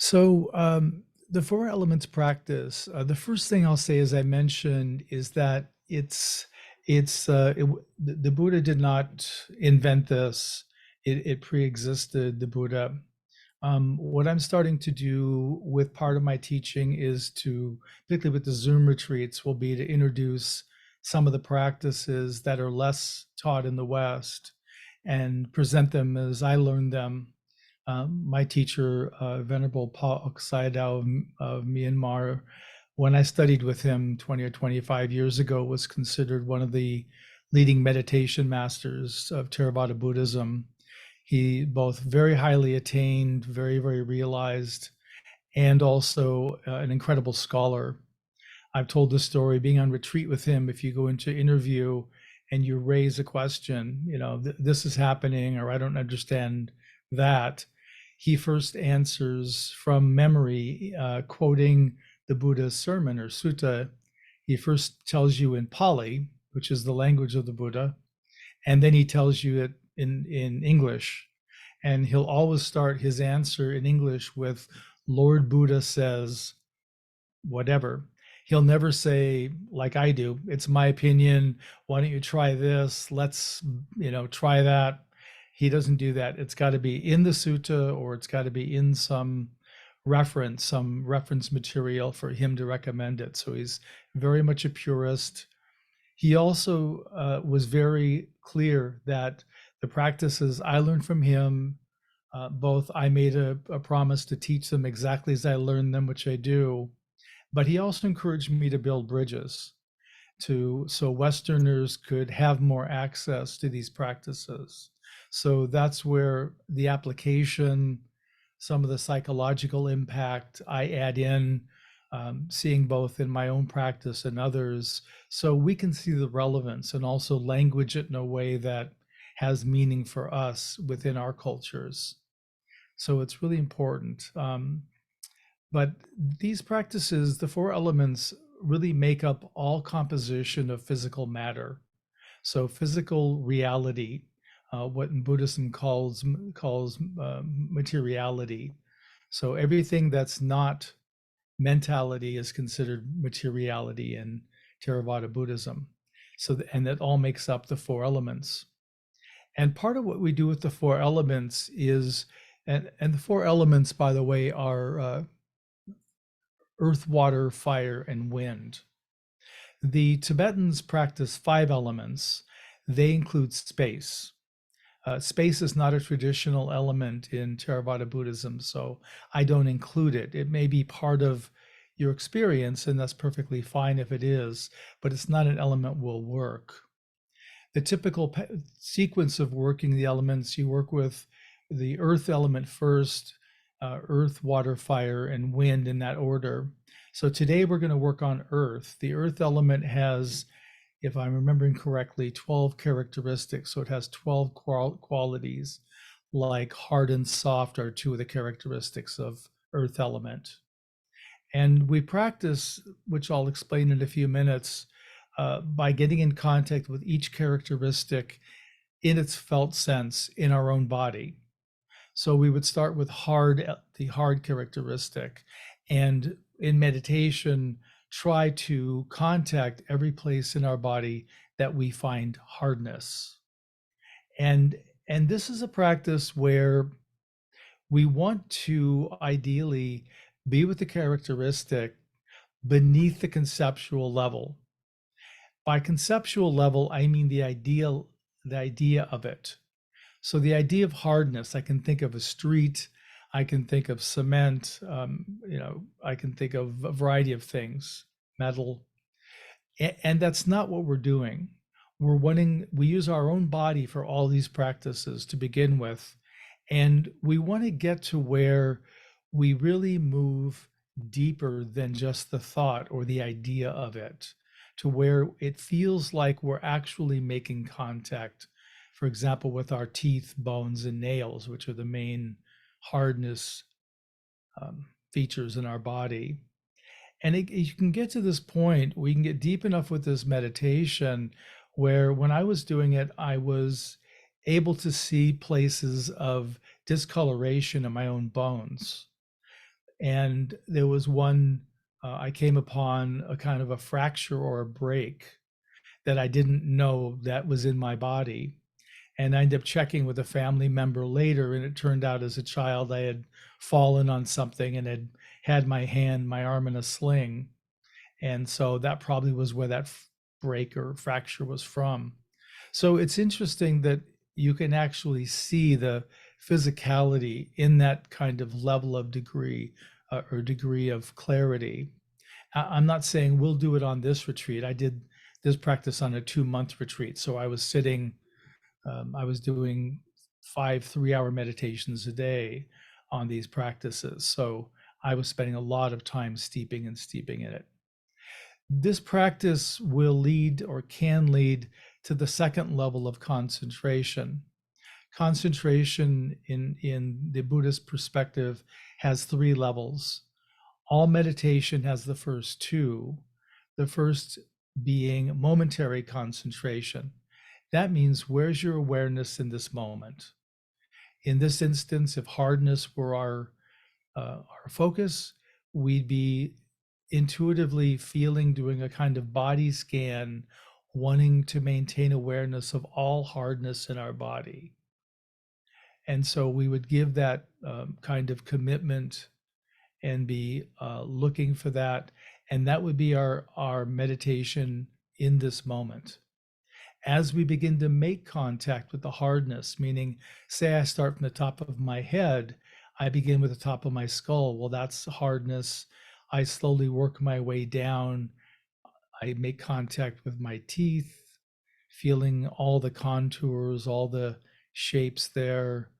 The four elements practice. The first thing I'll say, as I mentioned, is that the Buddha did not invent this. It pre-existed the Buddha. What I'm starting to do with part of my teaching is to, particularly with the Zoom retreats, will be to introduce some of the practices that are less taught in the West and present them as I learned them. My teacher, Venerable Pa Sayadaw of Myanmar, when I studied with him 20 or 25 years ago, was considered one of the leading meditation masters of Theravada Buddhism. He both very highly attained, very, very realized, and also an incredible scholar. I've told this story being on retreat with him. If you go into interview and you raise a question, this is happening, or I don't understand that, he first answers from memory, quoting the Buddha's sermon or sutta. He first tells you in Pali, which is the language of the Buddha, and then he tells you it in English. And he'll always start his answer in English with, Lord Buddha says, whatever. He'll never say, like I do, it's my opinion. Why don't you try this? Let's, try that. He doesn't do that. It's got to be in the sutta, or it's got to be in some reference material for him to recommend it. So he's very much a purist. He also was very clear that the practices I learned from him, both I made a promise to teach them exactly as I learned them, which I do, but he also encouraged me to build bridges so Westerners could have more access to these practices. So that's where the application, some of the psychological impact I add in, seeing both in my own practice and others, so we can see the relevance and also language it in a way that has meaning for us within our cultures. So it's really important. But these practices, the four elements, really make up all composition of physical matter. So physical reality, what in Buddhism calls materiality. So everything that's not mentality is considered materiality in Theravada Buddhism. And that all makes up the four elements. And part of what we do with the four elements is, and the four elements, by the way, are earth, water, fire, and wind. The Tibetans practice 5 elements. They include space. Space is not a traditional element in Theravada Buddhism, so I don't include it. It may be part of your experience, and that's perfectly fine if it is, but it's not an element will work. The typical sequence of working the elements, you work with the earth element first, earth, water, fire, and wind in that order. So today we're going to work on earth. The earth element has, if I'm remembering correctly, 12 characteristics. So it has 12 qualities, like hard and soft are 2 of the characteristics of earth element. And we practice, which I'll explain in a few minutes, by getting in contact with each characteristic in its felt sense in our own body. So we would start with the hard characteristic, and in meditation, try to contact every place in our body that we find hardness. And this is a practice where we want to ideally be with the characteristic beneath the conceptual level. By conceptual level, I mean the idea of it. So the idea of hardness, I can think of a street, I can think of cement, I can think of a variety of things, metal. And that's not what we're doing. We use our own body for all these practices to begin with. And we want to get to where we really move deeper than just the thought or the idea of it, to where it feels like we're actually making contact, for example, with our teeth, bones, and nails, which are the main hardness features in our body. And you can get to this point, we can get deep enough with this meditation where when I was doing it, I was able to see places of discoloration in my own bones. And there was one, I came upon a kind of a fracture or a break that I didn't know that was in my body. And I ended up checking with a family member later, and it turned out as a child I had fallen on something and had my arm in a sling. And so that probably was where that break or fracture was from. So it's interesting that you can actually see the physicality in that kind of level of degree or degree of clarity. I'm not saying we'll do it on this retreat. I did this practice on a 2-month retreat. So I was sitting, I was doing 5 3-hour meditations a day on these practices. So I was spending a lot of time steeping in it. This practice will lead or can lead to the second level of concentration. Concentration in the Buddhist perspective has 3 levels. All meditation has the first 2. The first being momentary concentration. That means, where's your awareness in this moment? In this instance, if hardness were our focus, we'd be intuitively feeling, doing a kind of body scan, wanting to maintain awareness of all hardness in our body. And so we would give that kind of commitment and be looking for that. And that would be our meditation in this moment. As we begin to make contact with the hardness, meaning, say I start from the top of my head, I begin with the top of my skull. Well, that's hardness. I slowly work my way down. I make contact with my teeth, feeling all the contours, all the shapes there,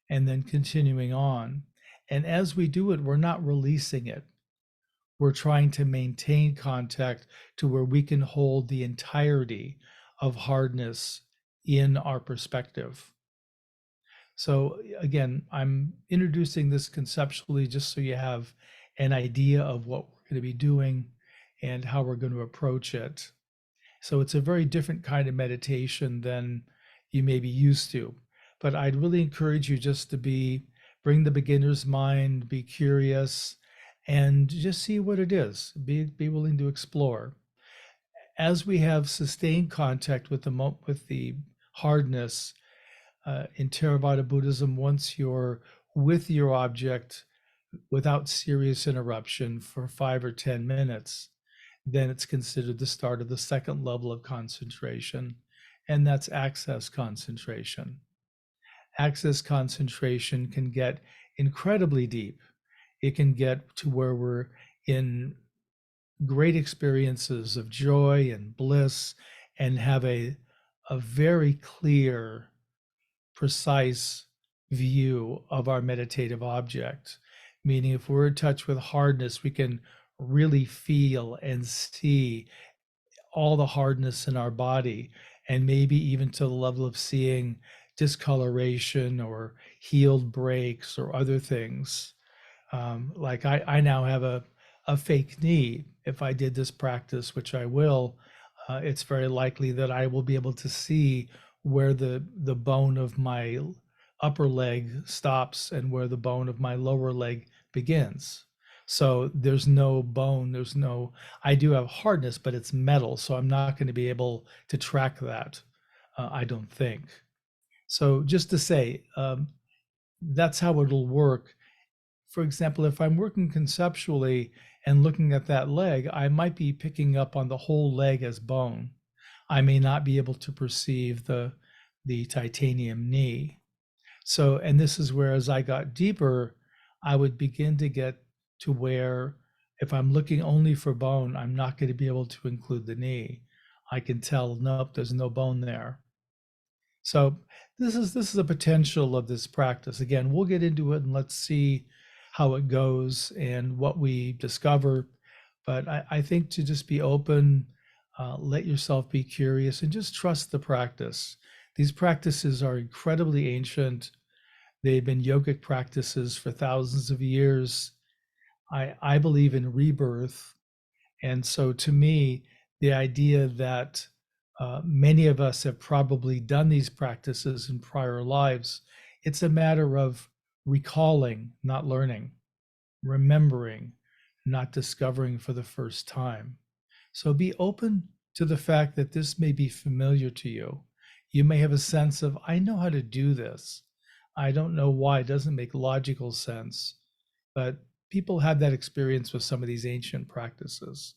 and then continuing on. And as we do it, we're not releasing it. We're trying to maintain contact to where we can hold the entirety of hardness in our perspective. So again, I'm introducing this conceptually just so you have an idea of what we're going to be doing and how we're going to approach it. So it's a very different kind of meditation than you may be used to. But I'd really encourage you just to bring the beginner's mind, be curious, and just see what it is. Be willing to explore. As we have sustained contact with the hardness in Theravada Buddhism, once you're with your object without serious interruption for 5 or 10 minutes, then it's considered the start of the second level of concentration, and that's access concentration. Access concentration can get incredibly deep. It can get to where we're in great experiences of joy and bliss and have a very clear, precise view of our meditative object. Meaning, if we're in touch with hardness, we can really feel and see all the hardness in our body, and maybe even to the level of seeing discoloration or healed breaks or other things. Like I now have a fake knee. If I did this practice, which I will, it's very likely that I will be able to see where the bone of my upper leg stops and where the bone of my lower leg begins. So there's no bone, I do have hardness, but it's metal, so I'm not going to be able to track that, I don't think. So just to say, that's how it'll work. For example, if I'm working conceptually and looking at that leg, I might be picking up on the whole leg as bone. I may not be able to perceive the titanium knee. So, and this is where, as I got deeper, I would begin to get to where, if I'm looking only for bone, I'm not going to be able to include the knee. I can tell, nope, there's no bone there. So this is a potential of this practice. Again, we'll get into it and let's see how it goes and what we discover. But I think to just be open, let yourself be curious, and just trust the practice. These practices are incredibly ancient. They've been yogic practices for thousands of years. I believe in rebirth. And so to me, the idea that many of us have probably done these practices in prior lives, it's a matter of recalling, not learning. remembering, not discovering for the first time. So be open to the fact that this may be familiar to you. You may have a sense of, I know how to do this. I don't know why, it doesn't make logical sense. But people have that experience with some of these ancient practices.